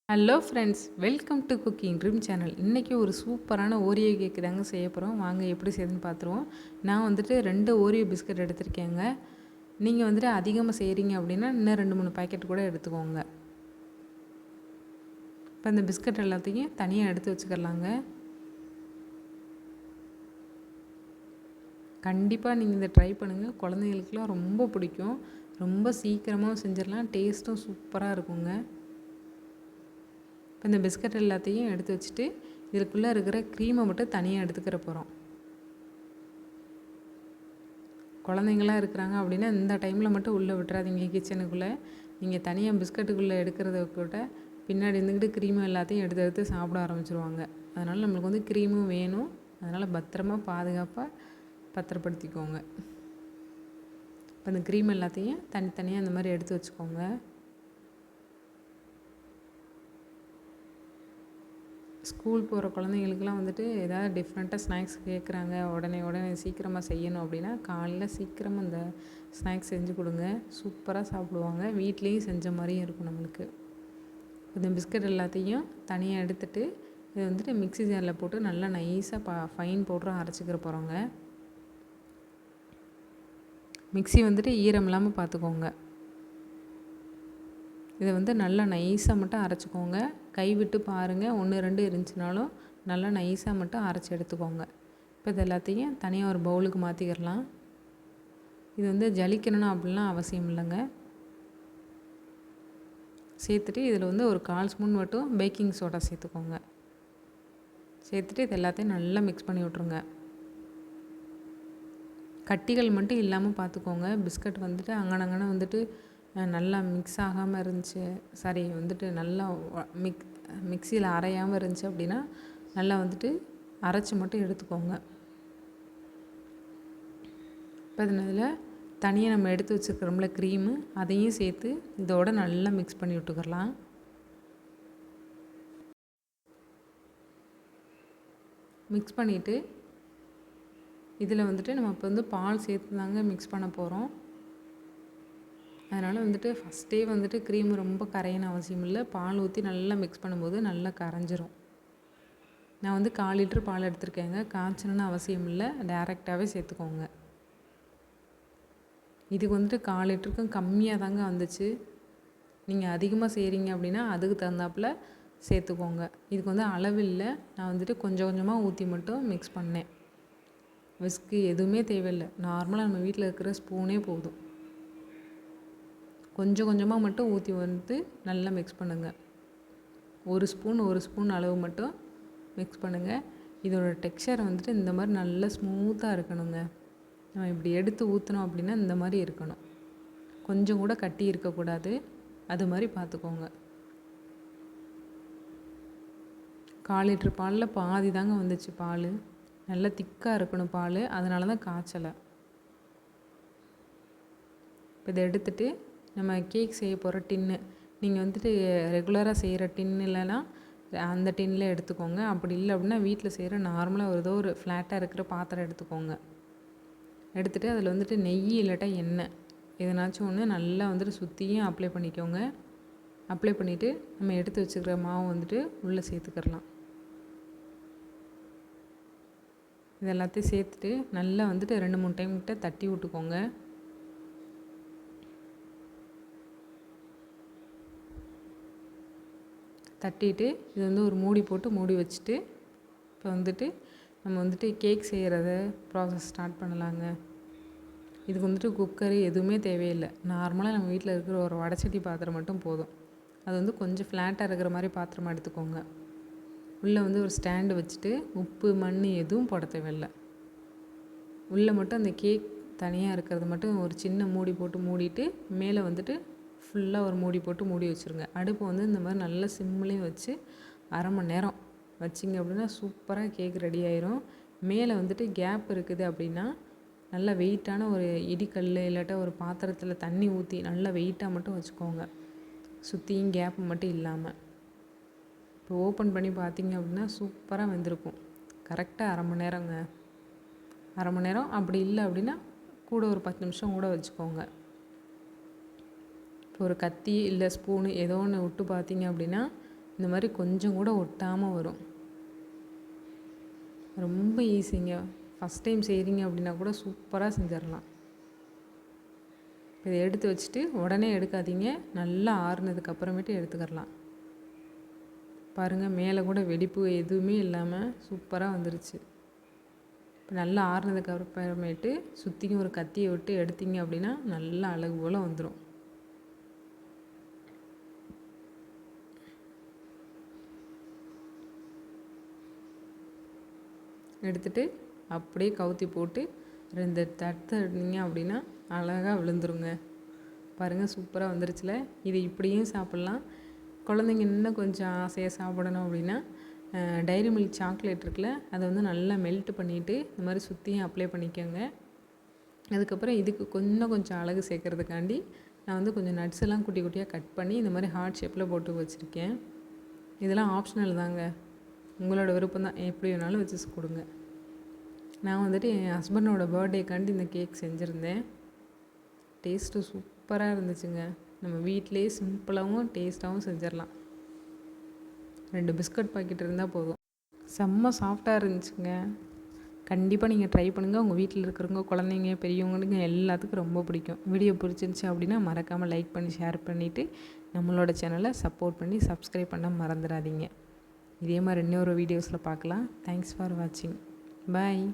Hello friends, welcome to cooking dream channel. இன்றைக்கி ஒரு சூப்பரான ஓரியோ கேக்கு தாங்க செய்ய போகிறோம். வாங்க எப்படி செய்யுதுன்னு பார்த்துருவோம். நான் வந்துட்டு 2 ஓரியோ பிஸ்கட் எடுத்திருக்கேங்க. நீங்கள் வந்துட்டு அதிகமாக செய்கிறீங்க அப்படின்னா இன்னும் 2-3 பாக்கெட் கூட எடுத்துக்கோங்க. இப்போ இந்த பிஸ்கட் எல்லாத்தையும் தனியாக எடுத்து வச்சுக்கலாங்க. கண்டிப்பாக நீங்கள் இதை ட்ரை பண்ணுங்கள். குழந்தைங்களுக்குலாம் ரொம்ப பிடிக்கும். ரொம்ப சீக்கிரமாக செஞ்சிடலாம். டேஸ்ட்டும் சூப்பராக இருக்குங்க. இப்போ இந்த பிஸ்கட் எல்லாத்தையும் எடுத்து வச்சுட்டு இதுக்குள்ளே இருக்கிற க்ரீமை மட்டும் தனியாக எடுத்துக்கிற போகிறோம். குழந்தைங்களாம் இருக்கிறாங்க அப்படின்னா இந்த டைமில் மட்டும் உள்ளே விட்டுறாதீங்க கிச்சனுக்குள்ளே. நீங்கள் தனியாக பிஸ்கட்டுக்குள்ளே எடுக்கிறத கூட பின்னாடி இருந்துக்கிட்டு க்ரீமு எல்லாத்தையும் எடுத்து எடுத்து சாப்பிட ஆரம்பிச்சிருவாங்க. அதனால் நம்மளுக்கு வந்து க்ரீமும் வேணும். அதனால் பத்திரமா பாதுகாப்பாக பத்திரப்படுத்திக்கோங்க. இப்போ இந்த க்ரீம் எல்லாத்தையும் தனித்தனியாக இந்த மாதிரி எடுத்து வச்சுக்கோங்க. ஸ்கூல் போகிற குழந்தைங்களுக்குலாம் வந்துட்டு ஏதாவது டிஃப்ரெண்ட்டாக ஸ்நாக்ஸ் கேட்குறாங்க, உடனே சீக்கிரமாக செய்யணும் அப்படின்னா காலையில் சீக்கிரமாக இந்த ஸ்நாக்ஸ் செஞ்சு கொடுங்க. சூப்பராக சாப்பிடுவாங்க. வீட்லேயும் செஞ்ச மாதிரியும் இருக்கும் நம்மளுக்கு. இந்த பிஸ்கட் எல்லாத்தையும் தனியாக எடுத்துகிட்டு இதை வந்துட்டு மிக்ஸி ஜாரில் போட்டு நல்லா நைஸாக ஃபைன் பவுடராக அரைச்சிக்கிற போகிறோங்க. மிக்ஸி வந்துட்டு ஈரம் இல்லாமல் பார்த்துக்கோங்க. இதை வந்து நல்லா நைஸாக மட்டும் அரைச்சிக்கோங்க. கை விட்டு பாருங்கள், 1-2 இருந்துச்சுனாலும் நல்லா நைஸாக மட்டும் அரைச்சி எடுத்துக்கோங்க. இப்போ இது எல்லாத்தையும் தனியாக ஒரு பவுலுக்கு மாற்றிக்கிடலாம். இது வந்து ஜலிக்கணும் அப்படின்லாம் அவசியம் இல்லைங்க. சேர்த்துட்டு இதில் வந்து ஒரு 1/4 ஸ்பூன் மட்டும் பேக்கிங் சோடா சேர்த்துக்கோங்க. சேர்த்துட்டு இது எல்லாத்தையும் நல்லா மிக்ஸ் பண்ணி விட்ருங்க. கட்டிகள் மட்டும் இல்லாமல் பார்த்துக்கோங்க. பிஸ்கட் வந்துட்டு அங்கனங்கன வந்துட்டு நல்லா மிக்ஸ் ஆகாமல் இருந்துச்சு, வந்துட்டு நல்லா மிக்சியில் அரையாமல் இருந்துச்சு அப்படின்னா நல்லா வந்துட்டு அரைச்சி மட்டும் எடுத்துக்கோங்க. இப்போ இதில் தனியாக நம்ம எடுத்து வச்சுருக்கிறோம்ல க்ரீமு, அதையும் சேர்த்து இதோட நல்லா மிக்ஸ் பண்ணி விட்டுக்கலாம். மிக்ஸ் பண்ணிவிட்டு இதில் வந்துட்டு நம்ம இப்போ வந்து பால் சேர்த்து தாங்க மிக்ஸ் பண்ண போகிறோம். அதனால் வந்துட்டு ஃபஸ்ட்டே வந்துட்டு க்ரீம் ரொம்ப கரையணும் அவசியம் இல்லை. பால் ஊற்றி நல்லா மிக்ஸ் பண்ணும்போது நல்லா கரைஞ்சிரும். நான் வந்து 1/4 லிட்டர் பால் எடுத்திருக்கேங்க. காய்ச்சணுன்னு அவசியம் இல்லை, டேரெக்டாகவே சேர்த்துக்கோங்க. இதுக்கு வந்துட்டு 1/4 லிட்டருக்கும் கம்மியாக தாங்க வந்துச்சு. நீங்கள் அதிகமாக செய்கிறீங்க அப்படின்னா அதுக்கு தகுந்தாப்பில் சேர்த்துக்கோங்க. இதுக்கு வந்து அளவு இல்லை. நான் வந்துட்டு கொஞ்சம் கொஞ்சமாக ஊற்றி மட்டும் மிக்ஸ் பண்ணேன். விஸ்கு எதுவுமே தேவையில்லை. நார்மலாக நம்ம வீட்டில் இருக்கிற ஸ்பூனே போதும். கொஞ்சம் கொஞ்சமாக மட்டும் ஊற்றி வந்து நல்லா மிக்ஸ் பண்ணுங்கள். ஒரு ஸ்பூன் அளவு மட்டும் மிக்ஸ் பண்ணுங்கள். இதோட டெக்ஸ்சர் வந்துட்டு இந்த மாதிரி நல்லா ஸ்மூத்தாக இருக்கணுங்க. நம்ம இப்படி எடுத்து ஊற்றினோம் அப்படின்னா இந்த மாதிரி இருக்கணும். கொஞ்சம் கூட கட்டி இருக்கக்கூடாது. அது மாதிரி பார்த்துக்கோங்க. 1/4 லிட்டர் பாலில் பாதி தாங்க வந்துச்சு பால். நல்லா திக்காக இருக்கணும் பால். அதனால தான் காய்ச்சலை. இப்போ இதை எடுத்துகிட்டு நம்ம கேக் செய்ய போகிற டின்னு, நீங்கள் வந்துட்டு ரெகுலராக செய்கிற டின் இல்லைன்னா அந்த டின்னில் எடுத்துக்கோங்க. அப்படி இல்லை அப்படின்னா வீட்டில் செய்கிற நார்மலாக ஏதோ ஒரு ஃப்ளாட்டாக இருக்கிற பாத்திரம் எடுத்துக்கோங்க. எடுத்துகிட்டு அதில் வந்துட்டு நெய் இல்லாட்டா எண்ணெய் எதனாச்சும் ஒன்று நல்லா வந்துட்டு சுற்றியும் அப்ளை பண்ணிக்கோங்க. அப்ளை பண்ணிவிட்டு நம்ம எடுத்து வச்சுக்கிற மாவு வந்துட்டு உள்ளே சேர்த்துக்கிடலாம். இது எல்லாத்தையும் சேர்த்துட்டு நல்லா வந்துட்டு 2-3 டைம் கிட்ட தட்டி விட்டுக்கோங்க. தட்டிட்டு இது வந்து ஒரு மூடி போட்டு மூடி வச்சுட்டு இப்போ வந்துட்டு நம்ம வந்துட்டு கேக் செய்கிறத ப்ராசஸ் ஸ்டார்ட் பண்ணலாங்க. இதுக்கு வந்துட்டு குக்கரு எதுவுமே தேவையில்லை. நார்மலாக நம்ம வீட்டில் இருக்கிற ஒரு வடைச்சட்டி பாத்திரம் மட்டும் போதும். அது வந்து கொஞ்சம் ஃப்ளாட்டாக இருக்கிற மாதிரி பாத்திரமாக எடுத்துக்கோங்க. உள்ளே வந்து ஒரு ஸ்டாண்டு வச்சுட்டு உப்பு மண் எதுவும் போட தேவையில்லை. உள்ளே மட்டும் அந்த கேக் தனியாக இருக்கிறது மட்டும் ஒரு சின்ன மூடி போட்டு மூடிட்டு மேலே வந்துட்டு ஃபுல்லாக ஒரு மூடி போட்டு மூடி வச்சுருங்க. அடுப்பு வந்து இந்த மாதிரி நல்லா சிம்லேயும் வச்சு 1/2 மணி நேரம் வச்சிங்க அப்படின்னா சூப்பராக கேக் ரெடி ஆயிரும். மேலே வந்துட்டு கேப் இருக்குது அப்படின்னா நல்லா வெயிட்டான ஒரு இடிக்கல் இல்லாட்டா ஒரு பாத்திரத்தில் தண்ணி ஊற்றி நல்லா வெயிட்டாக மட்டும் வச்சுக்கோங்க. சுற்றியும் கேப் மட்டும் இல்லாமல். இப்போ ஓப்பன் பண்ணி பார்த்தீங்க அப்படின்னா சூப்பராக வெந்திருக்கும். கரெக்டாக 1/2 மணி நேரங்க. 1/2 மணி நேரம். அப்படி இல்லை அப்படின்னா கூட ஒரு 10 நிமிஷம் கூட வச்சுக்கோங்க. இப்போ ஒரு கத்தி இல்லை ஸ்பூனு ஏதோ ஒன்று விட்டு பார்த்தீங்க அப்படின்னா இந்த மாதிரி கொஞ்சம் கூட ஒட்டாமல் வரும். ரொம்ப ஈஸிங்க. ஃபஸ்ட் டைம் செய்கிறீங்க அப்படின்னா கூட சூப்பராக செஞ்சிடலாம். இதை எடுத்து வச்சுட்டு உடனே எடுக்காதீங்க, நல்லா ஆறுனதுக்கப்புறமேட்டு எடுத்துக்கிடலாம். பாருங்கள், மேலே கூட வெடிப்பு எதுவுமே இல்லாமல் சூப்பராக வந்துருச்சு. இப்போ நல்லா ஆறுனதுக்கு அப்புறமேட்டு சுற்றியும் ஒரு கத்தியை விட்டு எடுத்தீங்க அப்படின்னா நல்லா அழகு போல் வந்துடும். எடுத்துகிட்டு அப்படியே கவுத்தி போட்டு 2 தட்டு எடுத்தீங்க அப்படின்னா அழகாக விழுந்துருங்க. பாருங்கள், சூப்பராக வந்துருச்சுல. இது இப்படியும் சாப்பிட்லாம். குழந்தைங்க இன்னும் கொஞ்சம் ஆசையாக சாப்பிடணும் அப்படின்னா டைரி மில்க் சாக்லேட் இருக்குல்ல, அதை வந்து நல்லா மெல்ட் பண்ணிவிட்டு இந்த மாதிரி சுற்றியும் அப்ளை பண்ணிக்கோங்க. அதுக்கப்புறம் இதுக்கு கொஞ்சம் அழகு சேர்க்கறதுக்காண்டி நான் வந்து கொஞ்சம் நட்ஸ் எல்லாம் குட்டி குட்டியாக கட் பண்ணி இந்த மாதிரி ஹார்ட் ஷேப்பில் போட்டு வச்சுருக்கேன். இதெல்லாம் ஆப்ஷனல் தாங்க, உங்களோட விருப்பம் தான், எப்படி வேணாலும் வச்சு கொடுங்க. நான் வந்துட்டு என் ஹஸ்பண்டோட பர்த்டேக்காண்டி இந்த கேக் செஞ்சுருந்தேன். டேஸ்ட்டு சூப்பராக இருந்துச்சுங்க. நம்ம வீட்டிலே சிம்பிளாகவும் டேஸ்ட்டாகவும் செஞ்சிடலாம். 2 பிஸ்கட் பாக்கெட் இருந்தால் போதும். செம்ம சாஃப்டாக இருந்துச்சுங்க. கண்டிப்பாக நீங்கள் ட்ரை பண்ணுங்கள். உங்கள் வீட்டில் இருக்கிறவங்க, குழந்தைங்க, பெரியவங்களுக்கு எல்லாத்துக்கும் ரொம்ப பிடிக்கும். வீடியோ பிடிச்சிருந்துச்சி அப்படின்னா மறக்காமல் லைக் பண்ணி ஷேர் பண்ணிவிட்டு நம்மளோட சேனலை சப்போர்ட் பண்ணி சப்ஸ்கிரைப் பண்ண மறந்துடாதீங்க. இதே மாதிரி இன்னொரு வீடியோஸில் பார்க்கலாம். தேங்க்ஸ் ஃபார் வாட்சிங். பாய்.